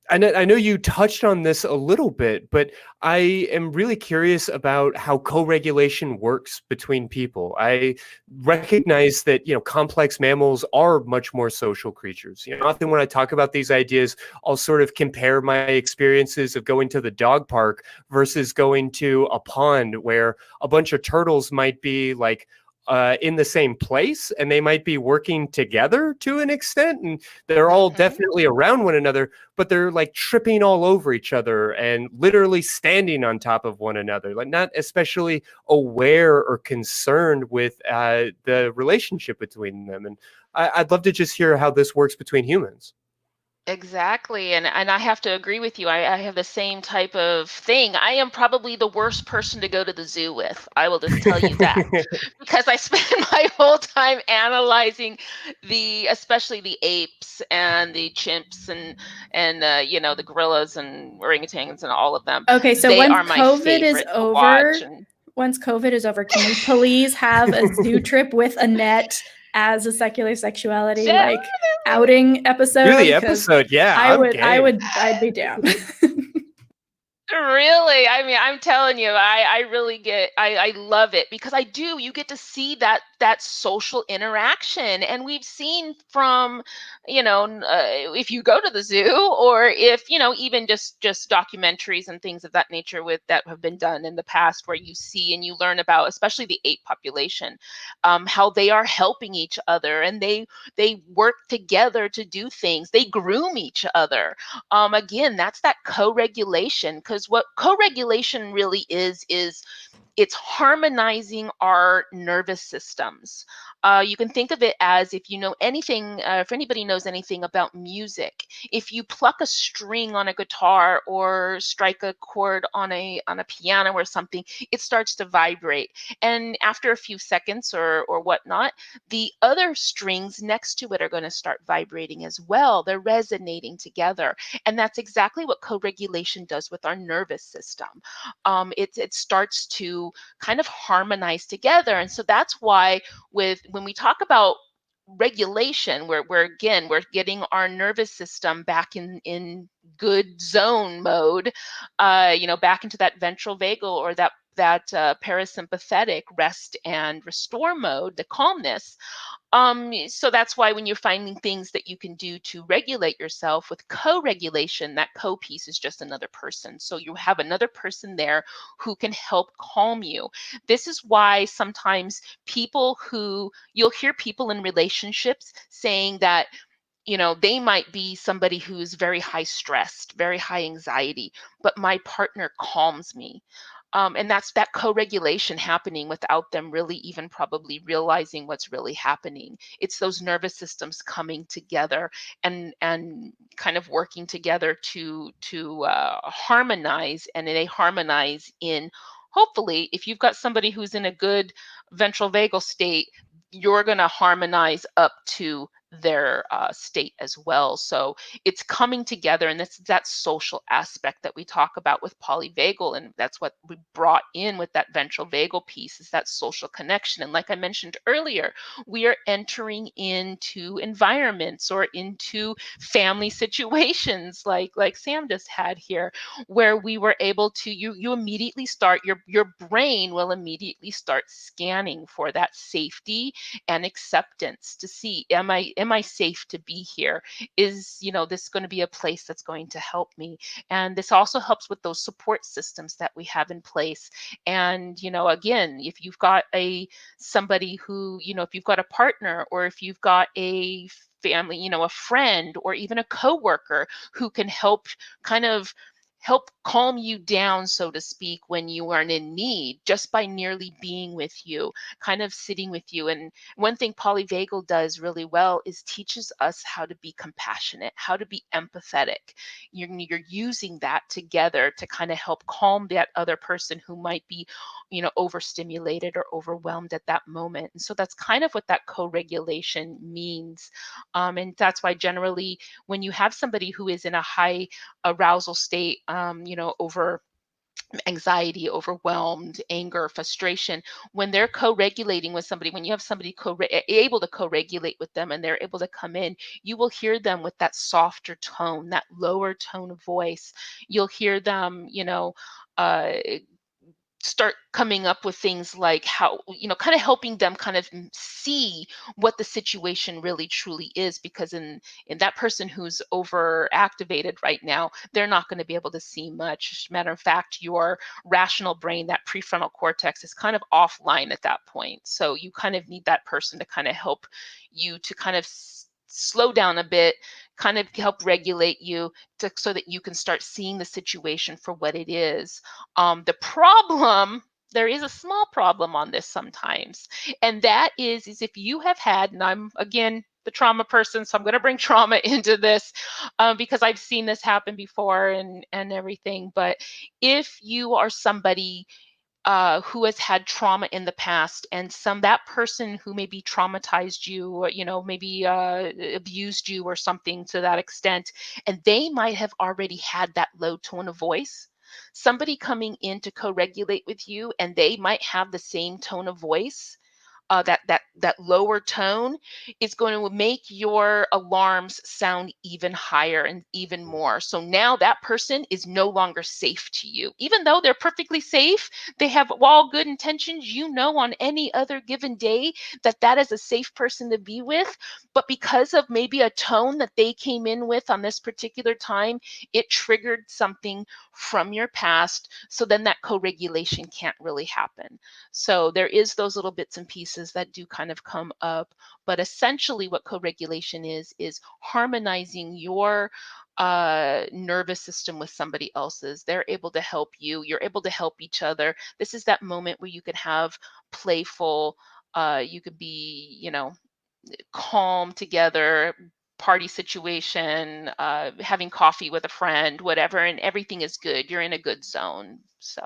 I know you touched on this a little bit, but I am really curious about how co-regulation works between people. I recognize that, complex mammals are much more social creatures. Often when I talk about these ideas, I'll sort of compare my experiences of going to the dog park versus going to a pond where a bunch of turtles might be like in the same place, and they might be working together to an extent, and they're all Mm-hmm. definitely around one another, but they're like tripping all over each other and literally standing on top of one another, like not especially aware or concerned with the relationship between them. And I'd love to just hear how this works between humans. Exactly. And I have to agree with you. I have the same type of thing. I am probably the worst person to go to the zoo with. I will just tell you that because I spend my whole time analyzing especially the apes and the chimps and the gorillas and orangutans and all of them. Okay, so They are my favorite to watch. And once COVID is over, can we please have a zoo trip with Annette as a secular sexuality outing Do episode? the Because episode. Yeah, I'm game. I'd be down. Really? I mean, I'm telling you, I really I love it because you get to see that social interaction. And we've seen from, if you go to the zoo or if, even just documentaries and things of that nature with that have been done in the past where you see and you learn about, especially the ape population, how they are helping each other and they work together to do things. They groom each other. Again, that's that co-regulation, because what co-regulation really is it's harmonizing our nervous systems. You can think of it as, if you know anything, if anybody knows anything about music, if you pluck a string on a guitar or strike a chord on a piano or something, it starts to vibrate. And after a few seconds or whatnot, the other strings next to it are going to start vibrating as well. They're resonating together. And that's exactly what co-regulation does with our nervous system. It starts to kind of harmonize together. And so that's why when we talk about regulation, we're getting our nervous system back in good zone mode, back into that ventral vagal or that parasympathetic rest and restore mode, the calmness. So that's why when you're finding things that you can do to regulate yourself with co-regulation, that co-piece is just another person. So you have another person there who can help calm you. This is why sometimes you'll hear people in relationships saying that, they might be somebody who's very high stressed, very high anxiety, but my partner calms me. And that's that co-regulation happening without them really even probably realizing what's really happening. It's those nervous systems coming together and kind of working together to harmonize, and they harmonize in. Hopefully, if you've got somebody who's in a good ventral vagal state, you're going to harmonize up to their state as well. So it's coming together, and that's that social aspect that we talk about with polyvagal, and that's what we brought in with that ventral vagal piece, is that social connection. And like I mentioned earlier, we are entering into environments or into family situations like Sam just had here, where we were able to you immediately start your brain will immediately start scanning for that safety and acceptance to see, am I safe to be here? Is this going to be a place that's going to help me? And this also helps with those support systems that we have in place. And again, if you've got somebody who, if you've got a partner, or if you've got a family, a friend, or even a coworker who can help calm you down, so to speak, when you are in need, just by nearly being with you, kind of sitting with you. And one thing polyvagal does really well is teaches us how to be compassionate, how to be empathetic. You're using that together to kind of help calm that other person who might be, overstimulated or overwhelmed at that moment. And so that's kind of what that co-regulation means. And that's why generally when you have somebody who is in a high arousal state, over anxiety, overwhelmed, anger, frustration, when they're co-regulating with somebody, when you have somebody able to co-regulate with them and they're able to come in, you will hear them with that softer tone, that lower tone of voice. You'll hear them, uh, start coming up with things like how, kind of helping them kind of see what the situation really truly is, because in that person who's over activated right now, they're not going to be able to see much. Matter of fact, your rational brain, that prefrontal cortex, is kind of offline at that point. So you kind of need that person to kind of help you to kind of slow down a bit, kind of help regulate you so that you can start seeing the situation for what it is. The problem, there is a small problem on this sometimes, and that is if you have had, and I'm again the trauma person, so I'm going to bring trauma into this because I've seen this happen before and everything. But if you are somebody who has had trauma in the past, and that person who maybe traumatized you, or, maybe abused you or something to that extent, and they might have already had that low tone of voice. Somebody coming in to co-regulate with you, and they might have the same tone of voice, that lower tone, is going to make your alarms sound even higher and even more. So now that person is no longer safe to you, even though they're perfectly safe. They have all good intentions, on any other given day, that is a safe person to be with. But because of maybe a tone that they came in with on this particular time, it triggered something from your past. So then that co-regulation can't really happen. So there is those little bits and pieces that do kind of come up. But essentially what co-regulation is harmonizing your nervous system with somebody else's. They're able to help you. You're able to help each other. This is that moment where you can have playful, you could be, calm together, party situation, having coffee with a friend, whatever, and everything is good. You're in a good zone. So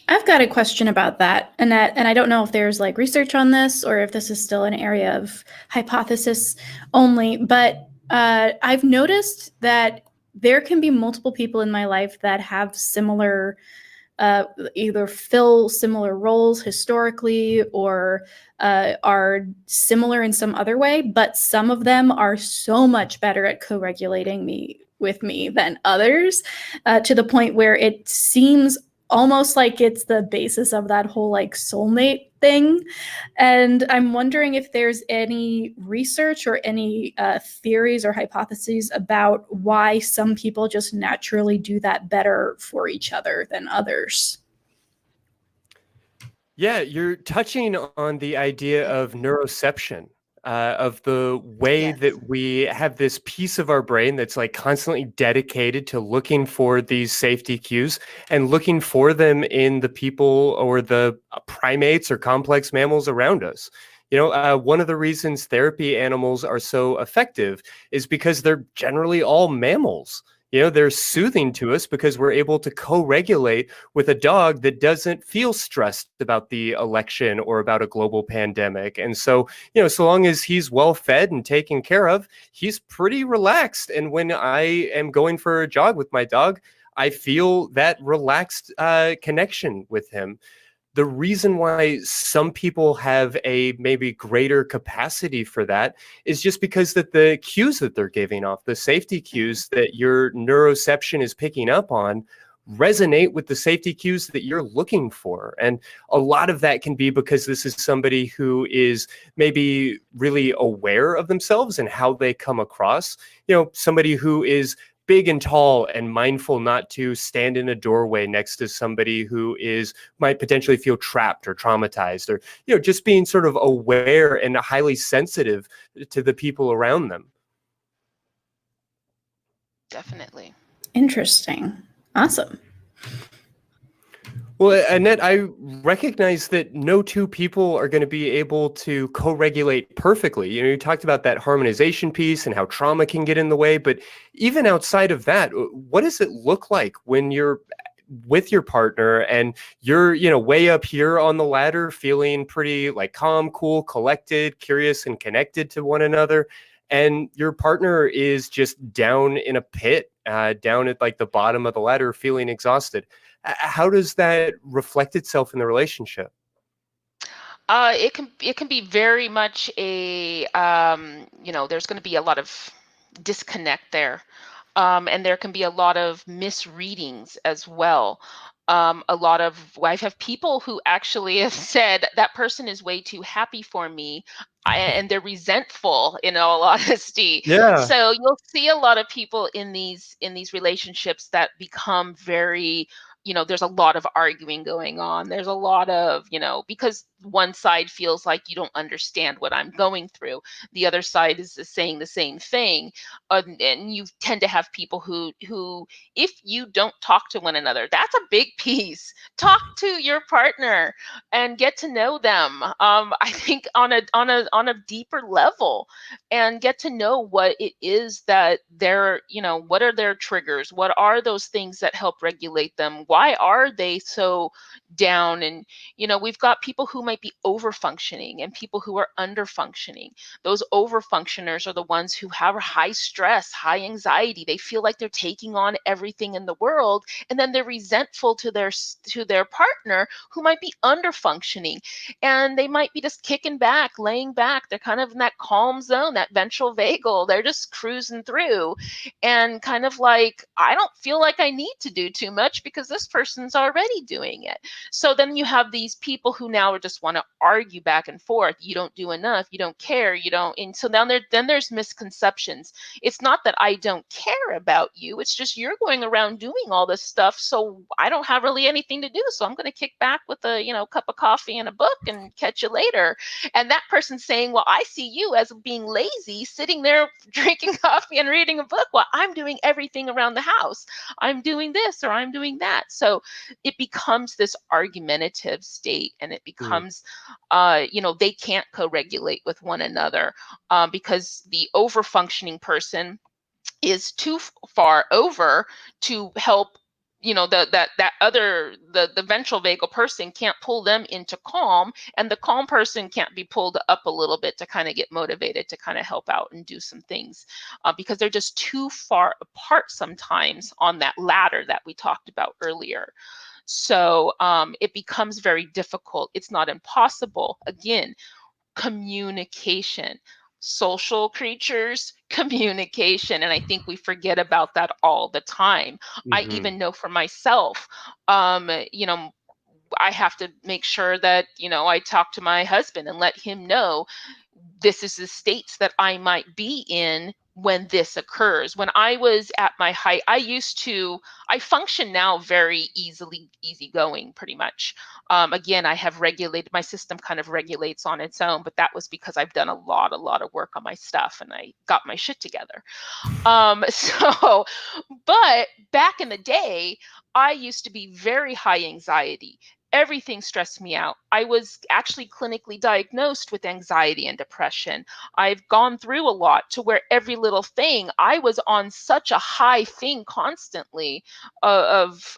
I've got a question about that, Annette, and I don't know if there's like research on this or if this is still an area of hypothesis only, but I've noticed that there can be multiple people in my life that have similar, either fill similar roles historically or are similar in some other way, but some of them are so much better at co-regulating with me than others, to the point where it seems almost like it's the basis of that whole like soulmate thing. And I'm wondering if there's any research or any theories or hypotheses about why some people just naturally do that better for each other than others. Yeah, you're touching on the idea of neuroception, of the way yes. that we have this piece of our brain that's like constantly dedicated to looking for these safety cues and looking for them in the people or the primates or complex mammals around us. One of the reasons therapy animals are so effective is because they're generally all mammals. They're soothing to us because we're able to co-regulate with a dog that doesn't feel stressed about the election or about a global pandemic. And so, so long as he's well fed and taken care of, he's pretty relaxed. And when I am going for a jog with my dog, I feel that relaxed connection with him. The reason why some people have a maybe greater capacity for that is just because that the cues that they're giving off, the safety cues that your neuroception is picking up on, resonate with the safety cues that you're looking for. And a lot of that can be because this is somebody who is maybe really aware of themselves and how they come across, somebody who is big and tall and mindful not to stand in a doorway next to somebody who might potentially feel trapped or traumatized, or just being sort of aware and highly sensitive to the people around them. Definitely. Interesting. Awesome. Well, Annette, I recognize that no two people are going to be able to co-regulate perfectly. You talked about that harmonization piece and how trauma can get in the way, but even outside of that, what does it look like when you're with your partner and you're, way up here on the ladder, feeling pretty like calm, cool, collected, curious, and connected to one another, and your partner is just down in a pit, down at like the bottom of the ladder, feeling exhausted? How does that reflect itself in the relationship? It can be very much a there's going to be a lot of disconnect there, and there can be a lot of misreadings as well. I have people who actually have said that person is way too happy for me, and they're resentful, in all honesty. Yeah. So you'll see a lot of people in these relationships that become very, there's a lot of arguing going on. There's a lot of, because one side feels like you don't understand what I'm going through. The other side is saying the same thing. And you tend to have people who, if you don't talk to one another, that's a big piece. Talk to your partner and get to know them. I think on a deeper level, and get to know what it is that they're, what are their triggers? What are those things that help regulate them? Why are they so down? And we've got people who might be over functioning and people who are under functioning. Those over functioners are the ones who have high stress, high anxiety. They feel like they're taking on everything in the world, and then they're resentful to their partner who might be under functioning, and they might be just kicking back, laying back. They're kind of in that calm zone, that ventral vagal. They're just cruising through, and kind of like, I don't feel like I need to do too much because this person's already doing it. So then you have these people who now just want to argue back and forth. You don't do enough. You don't care. You don't. And so then there's misconceptions. It's not that I don't care about you. It's just you're going around doing all this stuff. So I don't have really anything to do. So I'm going to kick back with a, cup of coffee and a book and catch you later. And that person's saying, well, I see you as being lazy, sitting there drinking coffee and reading a book while I'm doing everything around the house. I'm doing this or I'm doing that. So it becomes this argumentative state, and it becomes, they can't co-regulate with one another, because the over-functioning person is too far over to help, the ventral vagal person can't pull them into calm, and the calm person can't be pulled up a little bit to kind of get motivated to kind of help out and do some things, because they're just too far apart sometimes on that ladder that we talked about earlier. So it becomes very difficult. It's not impossible. Again, communication. Social creatures, communication. And I think we forget about that all the time. I even know for myself, I have to make sure that, I talk to my husband and let him know this is the states that I might be in when this occurs. When I was at my height, I function now very easygoing, pretty much. Again, I have regulated, my system kind of regulates on its own, but that was because I've done a lot of work on my stuff and I got my shit together. But back in the day, I used to be very high anxiety. Everything stressed me out. I was actually clinically diagnosed with anxiety and depression. I've gone through a lot to where every little thing, I was on such a high thing constantly, of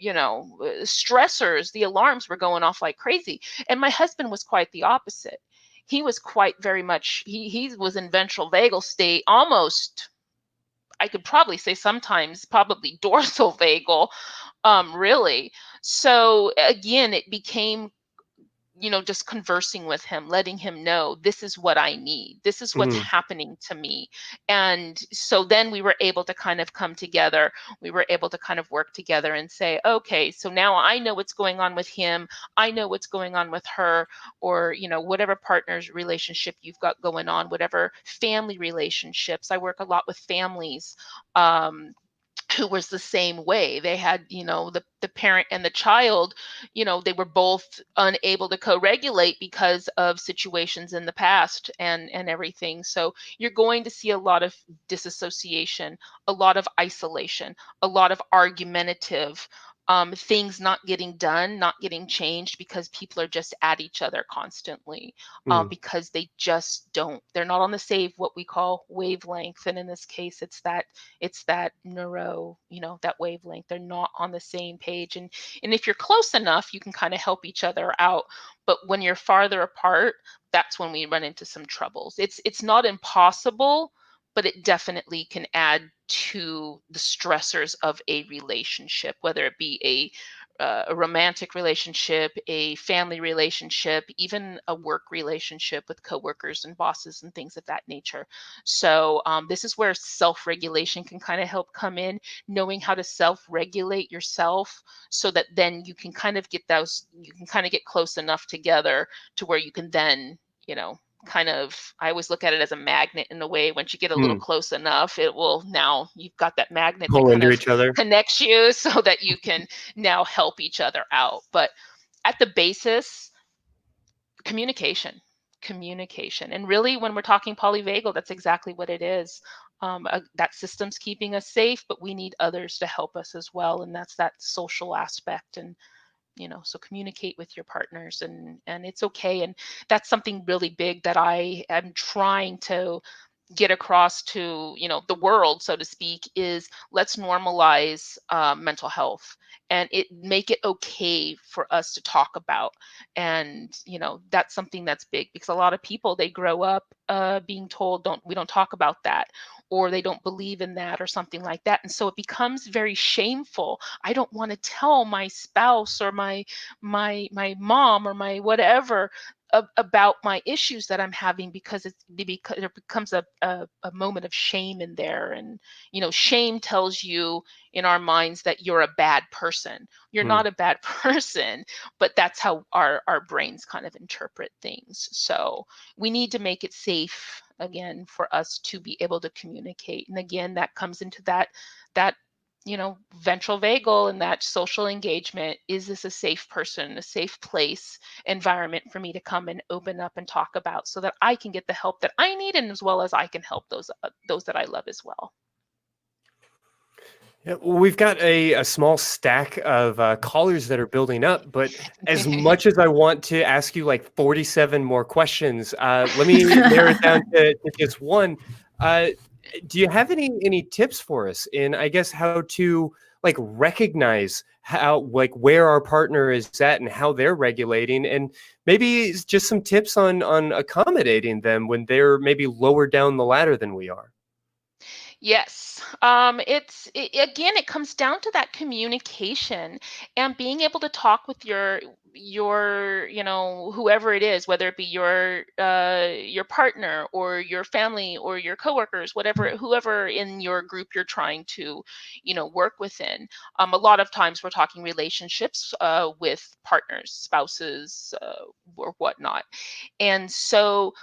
stressors. The alarms were going off like crazy. And my husband was quite the opposite. He was quite very much, he was in ventral vagal state, almost, I could probably say sometimes probably dorsal vagal, really. So again, it became, just conversing with him, letting him know this is what I need. This is what's happening to me. And so then we were able to kind of come together. We were able to kind of work together and say, okay, so now I know what's going on with him. I know what's going on with her, or, whatever partner's relationship you've got going on, whatever family relationships. I work a lot with families, who was the same way. They had, the parent and the child, they were both unable to co-regulate because of situations in the past and everything. So you're going to see a lot of disassociation, a lot of isolation, a lot of argumentative, things not getting done, not getting changed, because people are just at each other constantly, because they're not on the same, what we call wavelength. And in this case, it's that that wavelength. They're not on the same page. And if you're close enough, you can kind of help each other out. But when you're farther apart, that's when we run into some troubles. It's not impossible, but it definitely can add to the stressors of a relationship, whether it be a romantic relationship, a family relationship, even a work relationship with coworkers and bosses and things of that nature. So this is where self-regulation can kind of help come in, knowing how to self-regulate yourself so that then you can kind of get close enough together to where you can then, kind of, I always look at it as a magnet in a way. Once you get a little close enough, you've got that magnet that Pull kind into of each other. connects you so that you can now help each other out. But at the basis, communication. And really, when we're talking polyvagal, that's exactly what it is. That system's keeping us safe, but we need others to help us as well. And that's that social aspect. And so communicate with your partners, and it's okay. And that's something really big that I am trying to get across to the world, so to speak, is let's normalize mental health and make it okay for us to talk about. And that's something that's big, because a lot of people, they grow up being told, we don't talk about that, or they don't believe in that, or something like that. And so it becomes very shameful. I don't want to tell my spouse or my mom or my whatever about my issues that I'm having, because there becomes a moment of shame in there. And shame tells you in our minds that you're a bad person. You're not a bad person, but that's how our brains kind of interpret things. So we need to make it safe, again, for us to be able to communicate. And again, that comes into that ventral vagal and that social engagement. Is this a safe person, a safe place, environment for me to come and open up and talk about, so that I can get the help that I need, and as well as I can help those that I love as well. Yeah, well, we've got a small stack of callers that are building up, but as much as I want to ask you like 47 more questions, let me narrow it down to just one. Do you have any tips for us in, I guess, how to like recognize how, like, where our partner is at and how they're regulating, and maybe just some tips on accommodating them when they're maybe lower down the ladder than we are? Yes. Again, it comes down to that communication and being able to talk with your whoever it is, whether it be your partner or your family or your coworkers, whoever in your group you're trying to work within. A lot of times we're talking relationships with partners, spouses, or whatnot. And so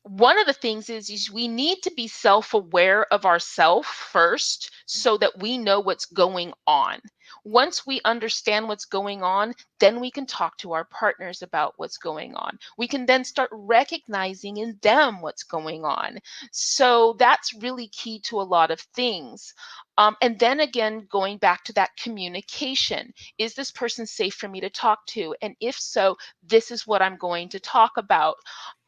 one of the things is we need to be self-aware of ourselves first, so that we know what's going on. Once we understand what's going on, then we can talk to our partners about what's going on. We can then start recognizing in them what's going on. So that's really key to a lot of things. And then again, going back to that communication, is this person safe for me to talk to? And if so, this is what I'm going to talk about.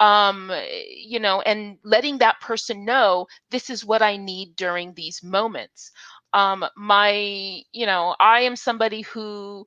And letting that person know this is what I need during these moments. I am somebody who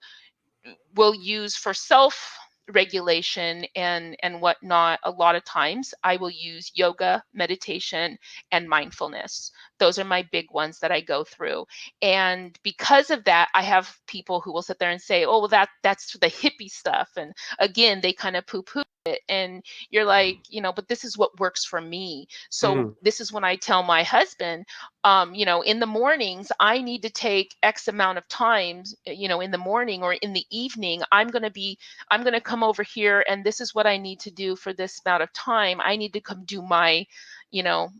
will use, for self regulation and whatnot, a lot of times I will use yoga, meditation, and mindfulness. Those are my big ones that I go through. And because of that, I have people who will sit there and say, oh, well, that's the hippie stuff. And again, they kind of poo-poo it. And you're like, but this is what works for me. So this is when I tell my husband, in the mornings, I need to take X amount of times, in the morning or in the evening, I'm going to come over here, and this is what I need to do for this amount of time. I need to come do my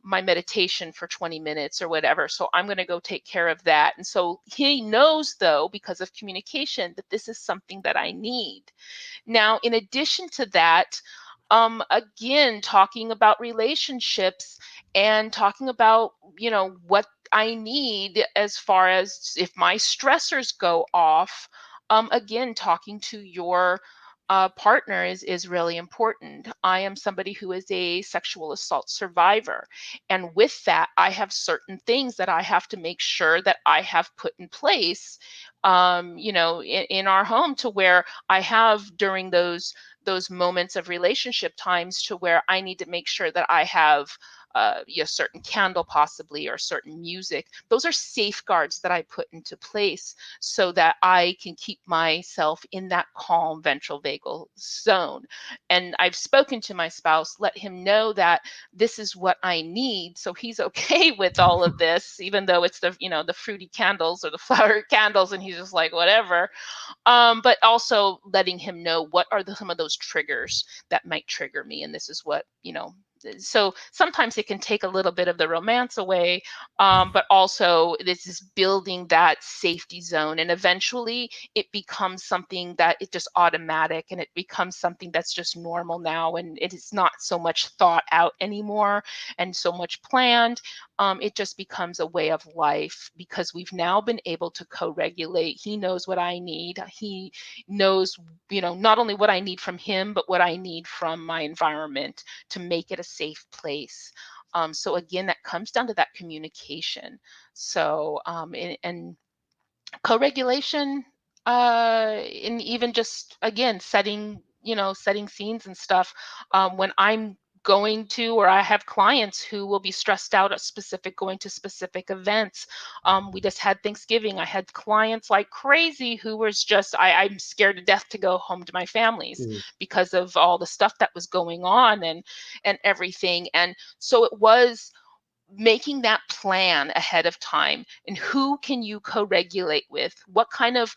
meditation for 20 minutes or whatever. So I'm going to go take care of that. And so he knows, though, because of communication, that this is something that I need. Now, in addition to that, again, talking about relationships and talking about, what I need as far as if my stressors go off, again, talking to your partner is really important. I am somebody who is a sexual assault survivor. And with that, I have certain things that I have to make sure that I have put in place, in our home, to where I have, during those moments of relationship times, to where I need to make sure that I have certain candle possibly, or certain music. Those are safeguards that I put into place so that I can keep myself in that calm ventral vagal zone. And I've spoken to my spouse, let him know that this is what I need. So he's okay with all of this, even though it's the fruity candles or the flower candles, and he's just like, whatever. But also letting him know what are some of those triggers that might trigger me. And this is what, so sometimes it can take a little bit of the romance away, but also this is building that safety zone, and eventually it becomes something that it's just automatic, and it becomes something that's just normal now, and it is not so much thought out anymore and so much planned. It just becomes a way of life, because we've now been able to co-regulate. He knows what I need. He knows, not only what I need from him, but what I need from my environment to make it a safe place. So again, that comes down to that communication. So and co-regulation, and even just again setting scenes and stuff. When I'm going to, or I have clients who will be stressed out at going to specific events. We just had Thanksgiving. I had clients like crazy who was just, I'm scared to death to go home to my families because of all the stuff that was going on and everything. And so it was making that plan ahead of time, and who can you co-regulate with, what kind of,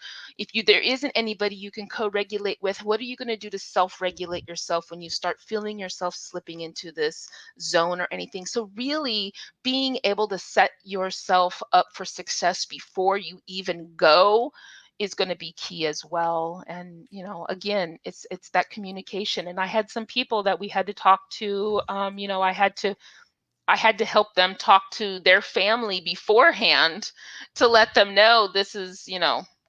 there isn't anybody you can co-regulate with, what are you going to do to self-regulate yourself when you start feeling yourself slipping into this zone or anything. So really being able to set yourself up for success before you even go is going to be key as well. And again, it's that communication. And I had some people that we had to talk to. I had to help them talk to their family beforehand to let them know this is,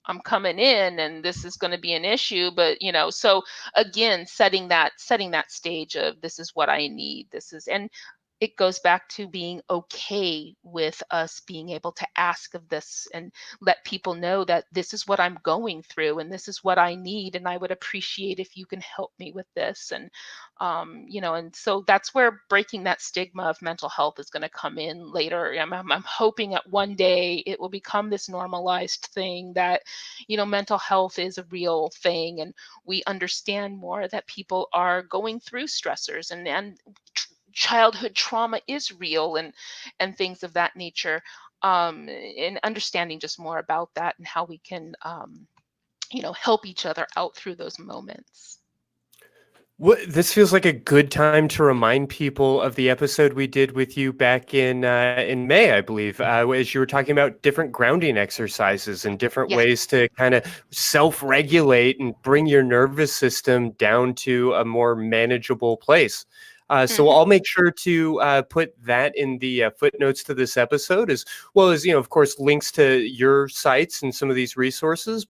I'm coming in and this is going to be an issue. But, so again, setting that stage of this is what I need. And it goes back to being okay with us being able to ask of this and let people know that this is what I'm going through and this is what I need. And I would appreciate if you can help me with this. And, and so that's where breaking that stigma of mental health is going to come in later. I'm hoping that one day it will become this normalized thing that, mental health is a real thing. And we understand more that people are going through stressors and childhood trauma is real and things of that nature, and understanding just more about that and how we can help each other out through those moments. This feels like a good time to remind people of the episode we did with you back in May, I believe, as you were talking about different grounding exercises and different ways to kind of self-regulate and bring your nervous system down to a more manageable place. So I'll make sure to put that in the footnotes to this episode, as well as, of course, links to your sites and some of these resources.